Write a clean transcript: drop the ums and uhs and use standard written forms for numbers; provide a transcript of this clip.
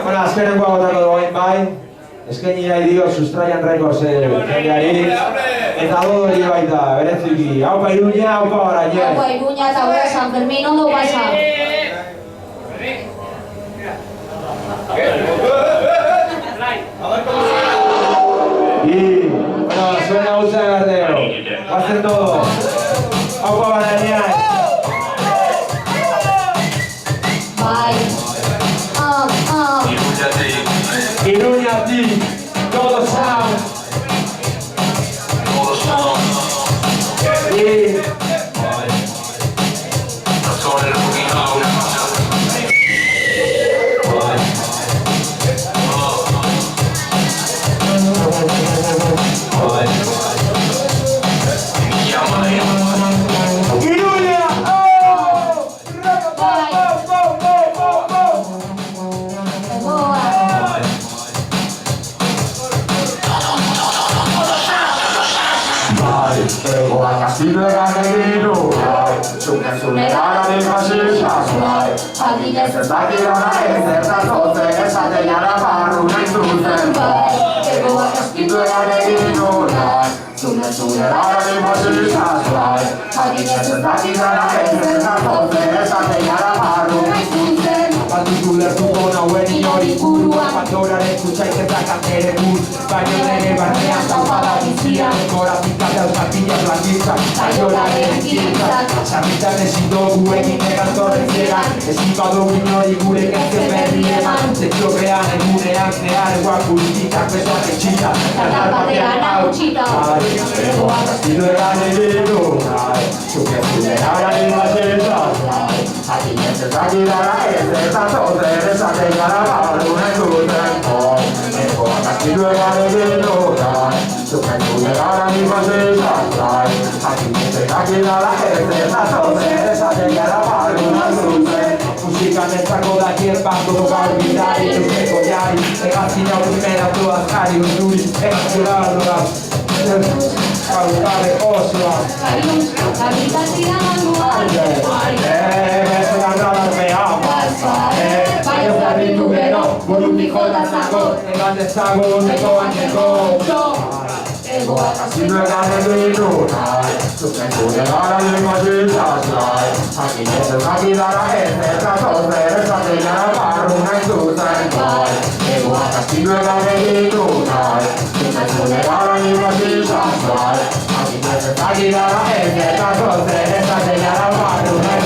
Bueno, azkenengoa botako dugu bai. Eskaini nahi dio Sustraian Records jendeari. Eta dodori baita, bereziki. Haupa Iruña, haupa Barañe. Haupa Iruña eta gure San Fermin ondo pasa. Y, bueno, suena mucho de Gardero. Pasen todos. Haupa Barañe. Iruñatik, todo sound. Y Castillo de Ganelino, sulle gara del fascismo, famiglie se stati da esterna sotto e state la parru nel tempo, Castillo de Ganelino, sulle gara del fascismo, famiglie se stati da esterna sotto e state la parru nel tempo. Ulertuko nauen inori burua Pandoraren zuzaiketak ere bur Baino nere barnean zaupala bizia Gora pikatea euskalpila plantitza Bainolaren kintzak Sarritan ezin dugu egin egantorren zeran Ezin badugu inori gure kentzen berri eman Zetxopean egunean zehar Eguak politikak besoak etxita Zertar batean hautsita Egoa Castillo de Ganelino Zuke gararen baseta Adinez ezagidara ez Zote esate gara barru nahi tempo Egoa Castillo de Ganelino Zuke gara ni fascistak Adinez ezagidara ez Zote esate gara barru nahi Musikan entzako dakien bando gaur bidari Euskeko jari Egazkin hau primeratu azkari Unduri egazkin da Kalutare osoa Kalitatea manual Beso ganadar me ama Baina zarritu gero Burutik jota zago Egan dezago Neko baineko Egoa Castillo de Ganelino Zuzen gure gara del fascistak Adinez ezagidara ez Zote esate gara barru nahi tempo Egoa Castillo de Ganelino Zuzen gure gara del fascistak Adinez ezagidara ez Zote esate gara barru nahi